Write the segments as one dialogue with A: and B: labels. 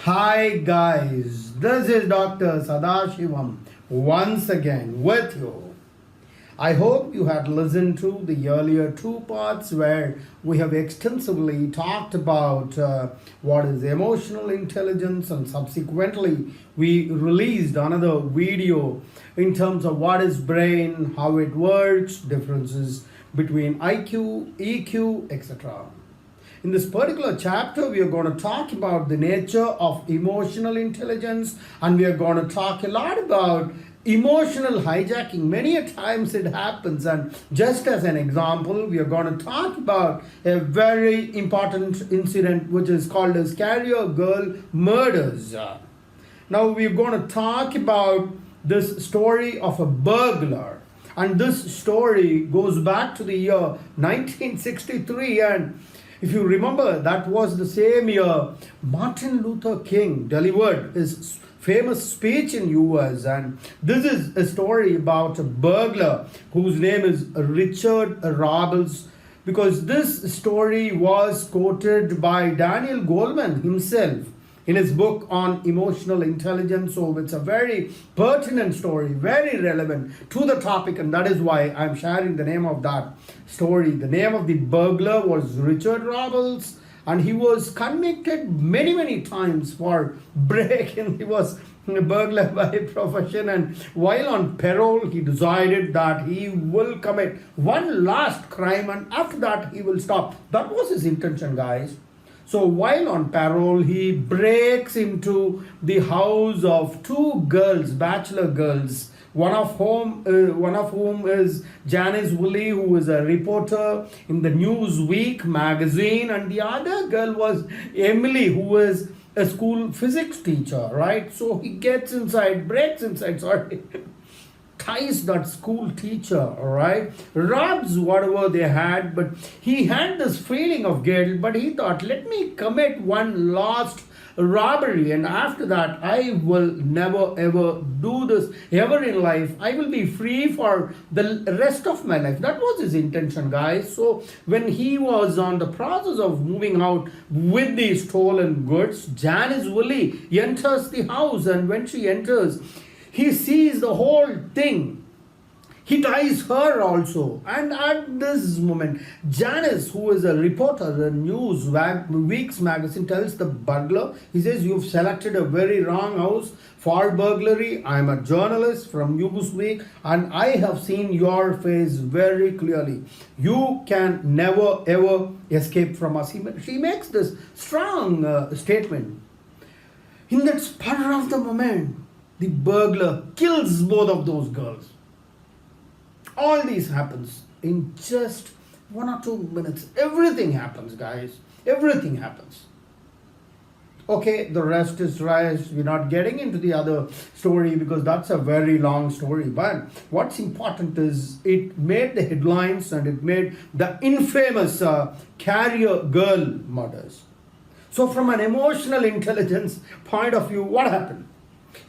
A: Hi guys, this is Dr. Sadashivam once again with you. I hope you had listened to the earlier two parts where we have extensively talked about what is emotional intelligence, and subsequently we released another video in terms of what is brain, how it works, differences between IQ, EQ, etc. In this particular chapter, we are going to talk about the nature of emotional intelligence, and we are going to talk a lot about emotional hijacking. Many a times it happens, and just as an example, we are going to talk about a very important incident which is called as carrier girl murders. Now we are going to talk about this story of a burglar. And this story goes back to the year 1963, and if you remember, that was the same year Martin Luther King delivered his famous speech in US. And this is a story about a burglar whose name is Richard Robles, because this story was quoted by Daniel Goleman himself in his book on emotional intelligence. So it's a very pertinent story, very relevant to the topic, and that is why I'm sharing the name of that story. The name of the burglar was Richard Robles, and he was convicted many times for break-in. He was a burglar by profession, and while on parole, he decided that he will commit one last crime, and after that, he will stop. That was his intention, guys. So while on parole, he breaks into the house of two girls, bachelor girls, one of whom is Janice Woolley, who is a reporter in the Newsweek magazine, and the other girl was Emily, who is a school physics teacher, right? So he breaks inside, ties that school teacher, all right, robs whatever they had, but he had this feeling of guilt, but he thought, let me commit one last robbery, and after that I will never ever do this ever in life. I will be free for the rest of my life. That was his intention, guys. So when he was on the process of moving out with the stolen goods, Janice Woolley enters the house, and when she enters, he sees the whole thing. He ties her also. And at this moment, Janice, who is a reporter in Newsweek's magazine, tells the burglar, he says, you've selected a very wrong house for burglary. I'm a journalist from Newsweek, and I have seen your face very clearly. You can never ever escape from us. She makes this strong statement. In that spur of the moment, the burglar kills both of those girls. All this happens in just 1 or 2 minutes. Everything happens, guys. Everything happens. Okay, the rest is right. We're not getting into the other story because that's a very long story. But what's important is it made the headlines, and it made the infamous carrier girl murders. So from an emotional intelligence point of view, what happened?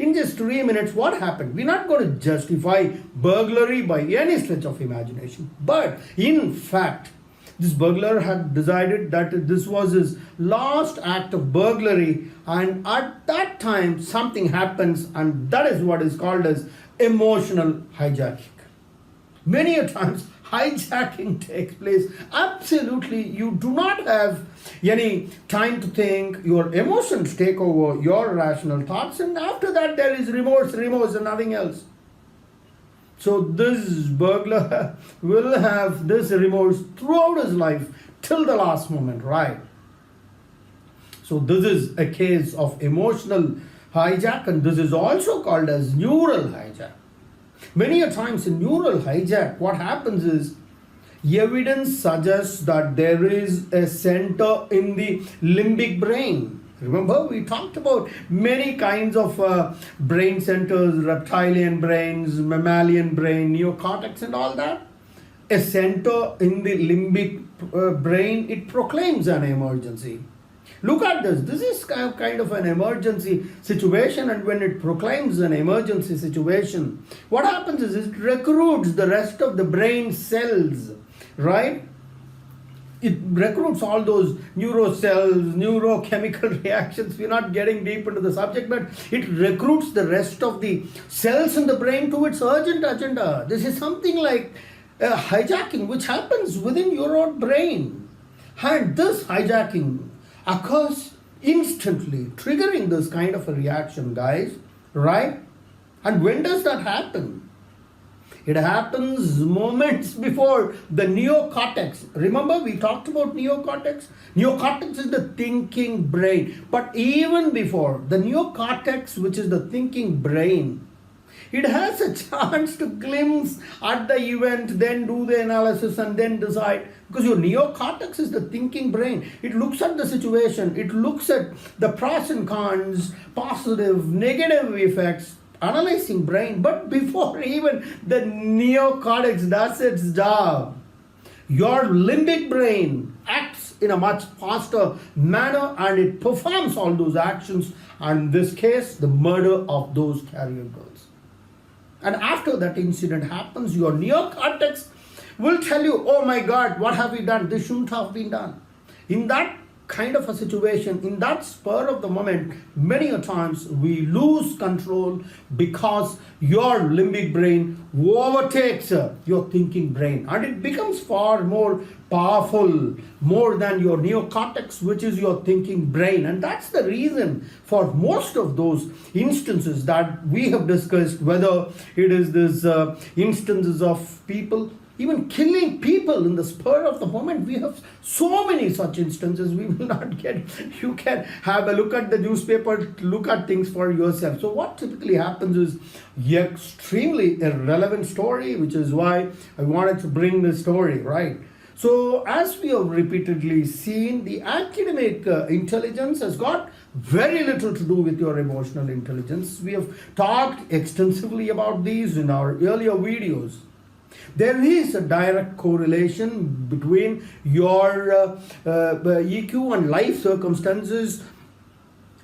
A: In just 3 minutes, what happened? We're not going to justify burglary by any stretch of imagination. But in fact, this burglar had decided that this was his last act of burglary, and at that time something happens, and that is what is called as emotional hijacking. Many a times hijacking takes place. Absolutely, you do not have any time to think. Your emotions take over your rational thoughts, and after that there is remorse and nothing else. So this burglar will have this remorse throughout his life till the last moment, right? So this is a case of emotional hijack, and this is also called as neural hijack. Many a times in neural hijack, what happens is evidence suggests that there is a center in the limbic brain. Remember, we talked about many kinds of brain centers, reptilian brains, mammalian brain, neocortex and all that. A center in the limbic brain, it proclaims an emergency. Look at this. This is kind of an emergency situation, and when it proclaims an emergency situation, what happens is it recruits the rest of the brain cells, right? It recruits all those neurocells, neurochemical reactions. We're not getting deep into the subject, but it recruits the rest of the cells in the brain to its urgent agenda. This is something like hijacking, which happens within your own brain. And this hijacking occurs instantly, triggering this kind of a reaction, guys, right? And when does that happen? It happens moments before the neocortex. Remember, we talked about neocortex? Neocortex is the thinking brain. But even before, the neocortex, which is the thinking brain, it has a chance to glimpse at the event, then do the analysis and then decide. Because your neocortex is the thinking brain. It looks at the situation. It looks at the pros and cons, positive, negative effects, analyzing brain. But before even the neocortex does its job, your limbic brain acts in a much faster manner and it performs all those actions, and in this case the murder of those carrier girls. And after that incident happens, your neocortex will tell you, oh my God, what have we done? This shouldn't have been done. In that kind of a situation, in that spur of the moment, many a times we lose control because your limbic brain overtakes your thinking brain, and it becomes far more powerful, more than your neocortex, which is your thinking brain. And that's the reason for most of those instances that we have discussed, whether it is this instances of people even killing people in the spur of the moment. We have so many such instances. We will not get, you can have a look at the newspaper, look at things for yourself. So what typically happens is extremely irrelevant story, which is why I wanted to bring this story, right? So as we have repeatedly seen, the academic intelligence has got very little to do with your emotional intelligence. We have talked extensively about these in our earlier videos. There is a direct correlation between your EQ and life circumstances.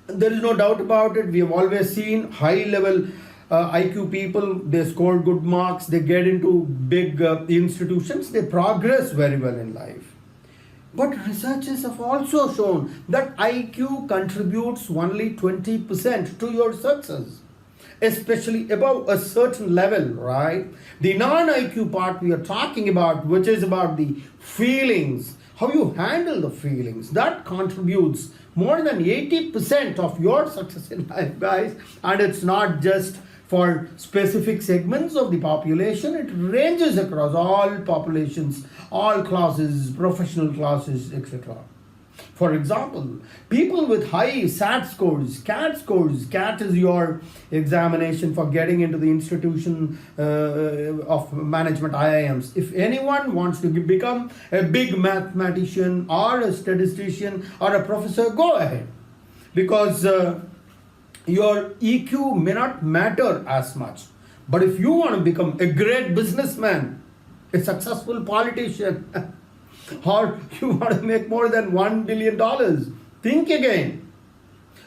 A: There is no doubt about it. We have always seen high level IQ people, they score good marks, they get into big institutions, they progress very well in life. But researchers have also shown that IQ contributes only 20% to your success, especially above a certain level, right? The non-IQ part we are talking about, which is about the feelings, how you handle the feelings, that contributes more than 80% of your success in life, guys. And it's not just for specific segments of the population, it ranges across all populations, all classes, professional classes, etc. For example, people with high SAT scores, CAT is your examination for getting into the institution of management, IIMs. If anyone wants to become a big mathematician or a statistician or a professor, go ahead. Because your EQ may not matter as much. But if you want to become a great businessman, a successful politician, or you want to make more than $1 billion, think again.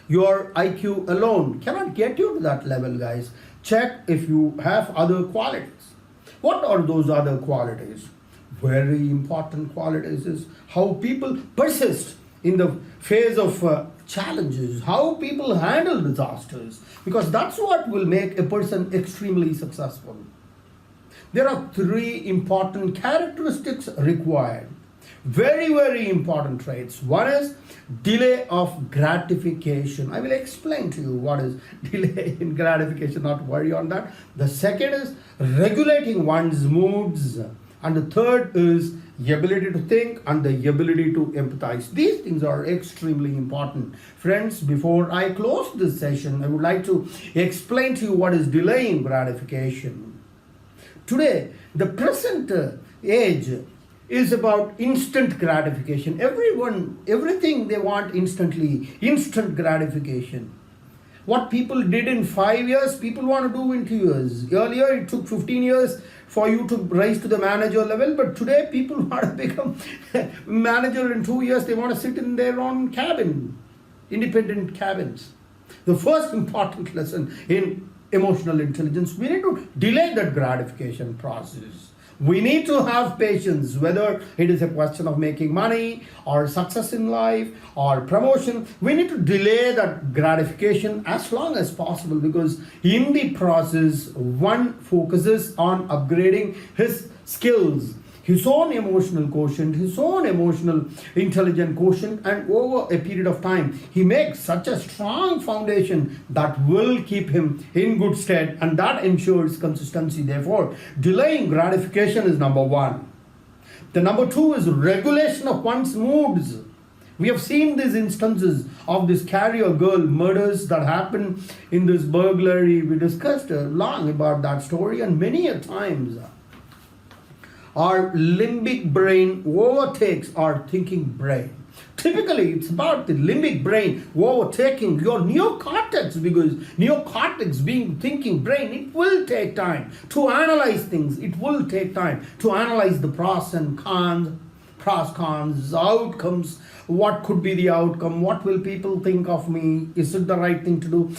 A: Your IQ alone cannot get you to that level, guys. Check if you have other qualities. What are those other qualities? Very important qualities is how people persist in the face of challenges, how people handle disasters, because that's what will make a person extremely successful. There are 3 important characteristics required. Very, very important traits. One is delay of gratification. I will explain to you what is delay in gratification, not worry on that. The second is regulating one's moods. And the third is the ability to think and the ability to empathize. These things are extremely important. Friends, before I close this session, I would like to explain to you what is delaying gratification. Today, the present age is about instant gratification. Everything they want instantly, instant gratification. What people did in 5 years, people want to do in 2 years. Earlier, it took 15 years for you to rise to the manager level, but today people want to become manager in 2 years. They want to sit in their own cabin, independent cabins. The first important lesson in emotional intelligence, we need to delay that gratification process. We need to have patience, whether it is a question of making money or success in life or promotion. We need to delay that gratification as long as possible, because in the process, one focuses on upgrading his skills, his own emotional quotient, his own emotional intelligent quotient, and over a period of time, he makes such a strong foundation that will keep him in good stead, and that ensures consistency. Therefore, delaying gratification is number one. The number two is regulation of one's moods. We have seen these instances of this carrier girl murders that happened in this burglary. We discussed long about that story, and many a times our limbic brain overtakes our thinking brain. Typically, it's about the limbic brain overtaking your neocortex, because neocortex being thinking brain, it will take time to analyze things. It will take time to analyze the pros, cons, outcomes. What could be the outcome? What will people think of me? Is it the right thing to do?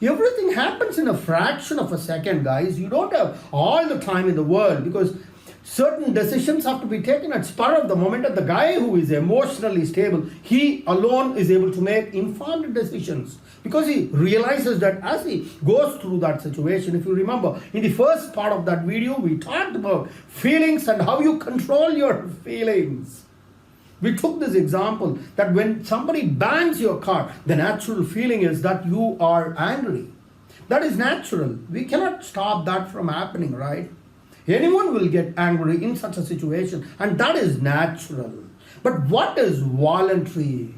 A: Everything happens in a fraction of a second, guys. You don't have all the time in the world, because certain decisions have to be taken at spur of the moment, and the guy who is emotionally stable, he alone is able to make informed decisions, because he realizes that as he goes through that situation. If you remember, in the first part of that video, we talked about feelings and how you control your feelings. We took this example that when somebody bangs your car, the natural feeling is that you are angry. That is natural. We cannot stop that from happening, right? Anyone will get angry in such a situation, and that is natural. But what is voluntary?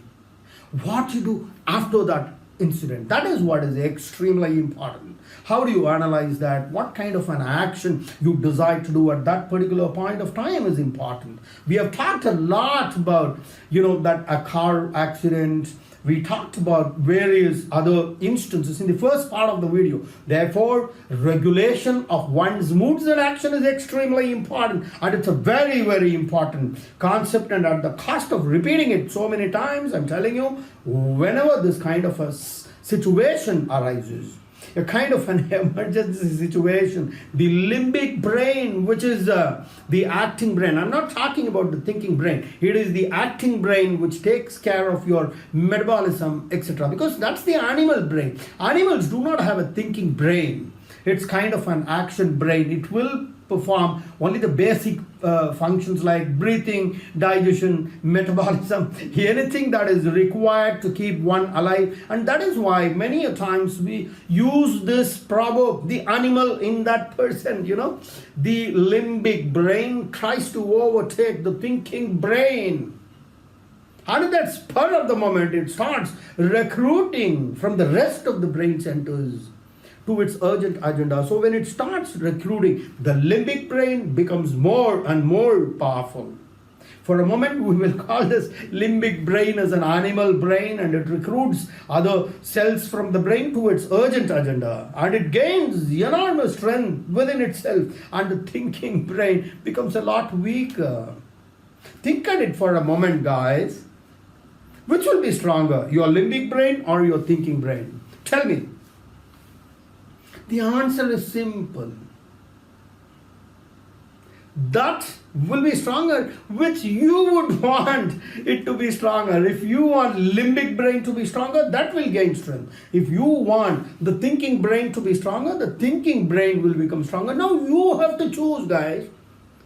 A: What you do after that incident, that is what is extremely important. How do you analyze that? What kind of an action you decide to do at that particular point of time is important. We have talked a lot about, that a car accident. We talked about various other instances in the first part of the video. Therefore, regulation of one's moods and action is extremely important, and it's a very, very important concept. And at the cost of repeating it so many times, I'm telling you, whenever this kind of a situation arises, a kind of an emergency situation, the limbic brain, which is the acting brain. I'm not talking about the thinking brain. It is the acting brain which takes care of your metabolism, etc. Because that's the animal brain. Animals do not have a thinking brain. It's kind of an action brain. It will perform only the basic functions like breathing, digestion, metabolism, anything that is required to keep one alive. And that is why many a times we use this proverb, the animal in that person, the limbic brain tries to overtake the thinking brain. And at that spur of the moment, it starts recruiting from the rest of the brain centers to its urgent agenda. So when it starts recruiting, the limbic brain becomes more and more powerful. For a moment, we will call this limbic brain as an animal brain, and it recruits other cells from the brain to its urgent agenda, and it gains enormous strength within itself, and the thinking brain becomes a lot weaker. Think at it for a moment, guys. Which will be stronger, your limbic brain or your thinking brain? Tell me. The answer is simple. That will be stronger, which you would want it to be stronger. If you want limbic brain to be stronger, that will gain strength. If you want the thinking brain to be stronger, the thinking brain will become stronger. Now you have to choose, guys,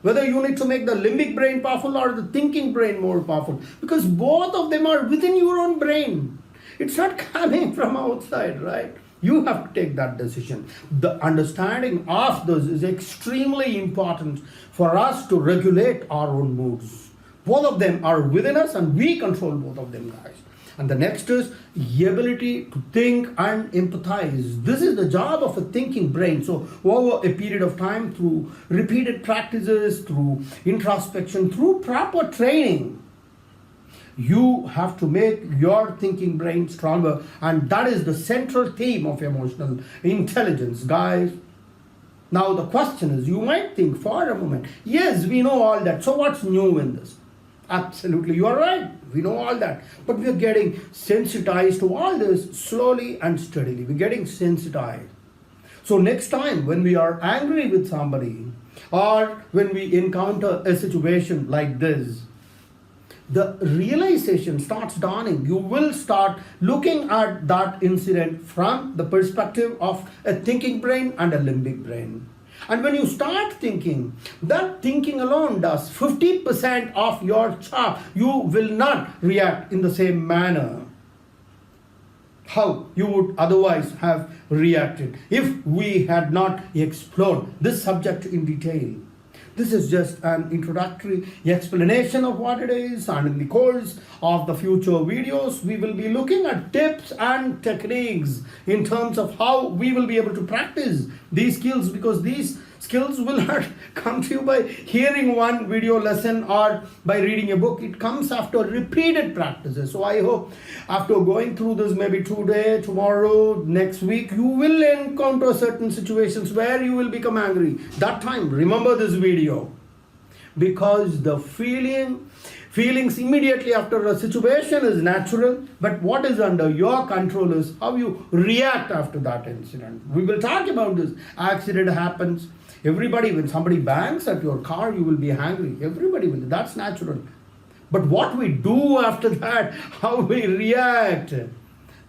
A: whether you need to make the limbic brain powerful or the thinking brain more powerful, because both of them are within your own brain. It's not coming from outside, right? You have to take that decision. The understanding of this is extremely important for us to regulate our own moods. Both of them are within us, and we control both of them, guys. And the next is the ability to think and empathize. This is the job of a thinking brain. So over a period of time, through repeated practices, through introspection, through proper training, you have to make your thinking brain stronger, and that is the central theme of emotional intelligence, guys. Now the question is, you might think for a moment, yes, we know all that, so what's new in this? Absolutely, you are right, we know all that, but we are getting sensitized to all this slowly and steadily. We're getting sensitized. So next time when we are angry with somebody, or when we encounter a situation like this, the realization starts dawning. You will start looking at that incident from the perspective of a thinking brain and a limbic brain. And when you start thinking, that thinking alone does 50% of your job. You will not react in the same manner how you would otherwise have reacted if we had not explored this subject in detail. This is just an introductory explanation of what it is, and in the course of the future videos, we will be looking at tips and techniques in terms of how we will be able to practice these skills, because these skills will not come to you by hearing one video lesson or by reading a book. It comes after repeated practices. So I hope after going through this, maybe today, tomorrow, next week, you will encounter certain situations where you will become angry. That time, remember this video, because the feelings immediately after a situation is natural, but what is under your control is how you react after that incident. We will talk about this. Accident happens. Everybody, when somebody bangs at your car, you will be angry. Everybody will. That's natural. But what we do after that, how we react,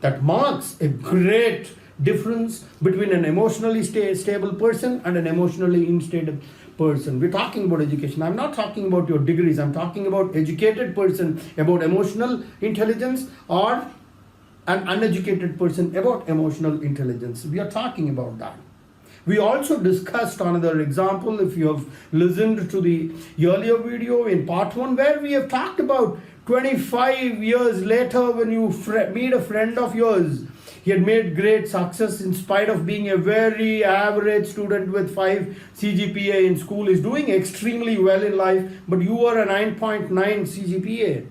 A: that marks a great difference between an emotionally stable person and an emotionally unstable person. We're talking about education. I'm not talking about your degrees. I'm talking about educated person about emotional intelligence, or an uneducated person about emotional intelligence. We are talking about that. We also discussed another example, if you have listened to the earlier video in part 1, where we have talked about 25 years later when you meet a friend of yours. He had made great success in spite of being a very average student with 5 CGPA in school. Is doing extremely well in life, but you are a 9.9 CGPA.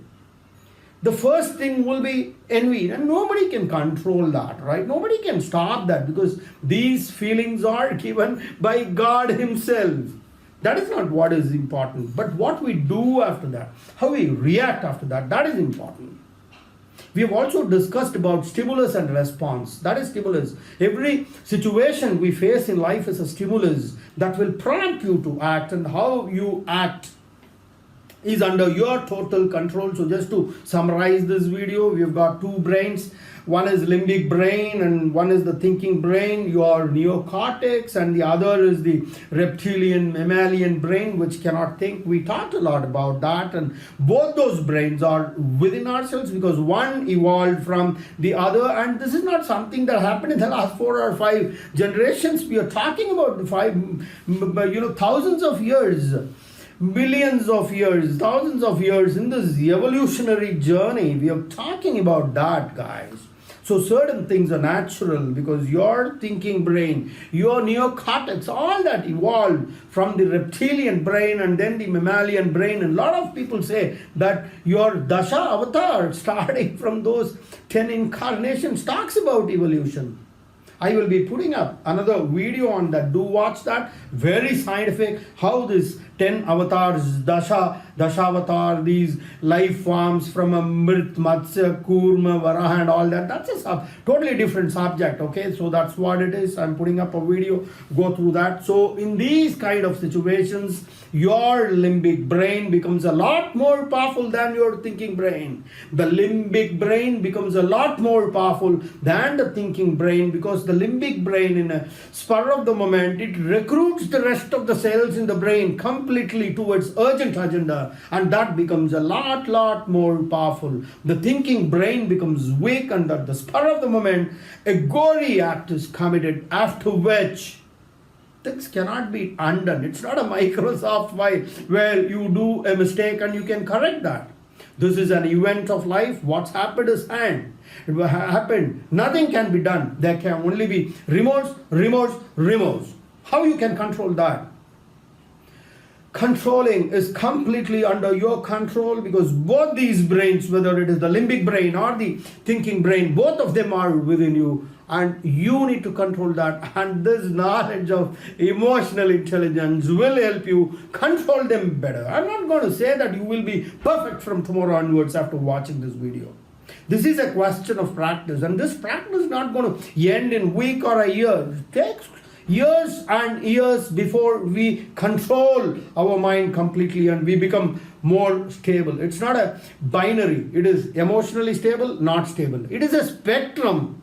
A: The first thing will be envy, and nobody can control that, right? Nobody can stop that, because these feelings are given by God Himself. That is not what is important, but what we do after that, how we react after that, that is important. We have also discussed about stimulus and response. That is stimulus. Every situation we face in life is a stimulus that will prompt you to act, and how you act is under your total control. So just to summarize this video, we've got 2 brains. One is limbic brain and one is the thinking brain, your neocortex, and the other is the reptilian mammalian brain, which cannot think. We talked a lot about that, and both those brains are within ourselves, because one evolved from the other, and this is not something that happened in the last 4 or 5 generations. We are talking about thousands of years, millions of years, thousands of years in this evolutionary journey. We are talking about that, guys. So certain things are natural, because your thinking brain, your neocortex, all that evolved from the reptilian brain and then the mammalian brain. And a lot of people say that your dasha avatar, starting from those 10 incarnations, talks about evolution. I will be putting up another video on that. Do watch that. Very scientific, how this 10 avatars, Dashavatar, these life forms from a Mrit, Matsya, Kurma, Varaha and all that. That's a totally different subject, okay? So that's what it is. I'm putting up a video. Go through that. So in these kind of situations, your limbic brain becomes a lot more powerful than your thinking brain. The limbic brain becomes a lot more powerful than the thinking brain, because the limbic brain, in a spur of the moment, it recruits the rest of the cells in the brain completely towards urgent agenda, and that becomes a lot more powerful. The thinking brain becomes weak, and at the spur of the moment, a gory act is committed, after which things cannot be undone. It's not a Microsoft file where you do a mistake and you can correct that. This is an event of life. What's happened is it happened. Nothing can be done. There can only be remorse. How you can control that? Controlling is completely under your control, because both these brains, whether it is the limbic brain or the thinking brain, both of them are within you, and you need to control that. And this knowledge of emotional intelligence will help you control them better. I'm not going to say that you will be perfect from tomorrow onwards after watching this video. This is a question of practice, and this practice is not going to end in a week or a year. It takes years and years before we control our mind completely and we become more stable. It's not a binary. It is emotionally stable, not stable. It is a spectrum,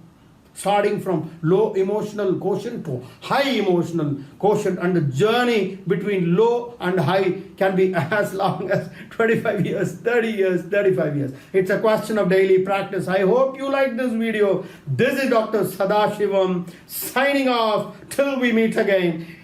A: starting from low emotional quotient to high emotional quotient, and the journey between low and high can be as long as 25 years, 30 years, 35 years. It's a question of daily practice. I hope you like this video. This is Dr. Sadashivam signing off till we meet again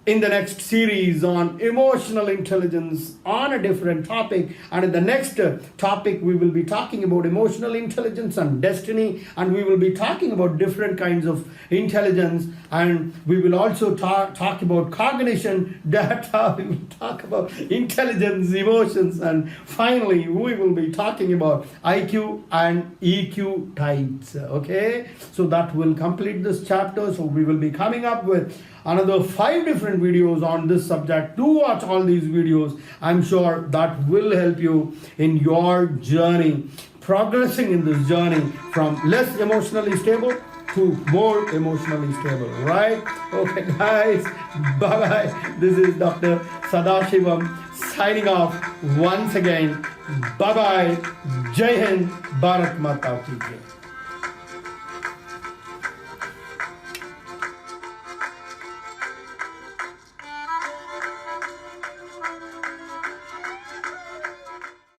A: in the next series on emotional intelligence on a different topic. And in the next topic, we will be talking about emotional intelligence and destiny, and we will be talking about different kinds of intelligence, and we will also talk about cognition, data, we will talk about intelligence, emotions, and finally we will be talking about IQ and EQ types. Okay, so that will complete this chapter. So we will be coming up with another 5 different videos on this subject. Do watch all these videos. I'm sure that will help you in your journey, progressing in this journey from less emotionally stable to more emotionally stable, right? Okay, guys, bye-bye. This is Dr. Sadashivam signing off once again. Bye-bye. Jai Hind, Bharat Mata Ki Jai.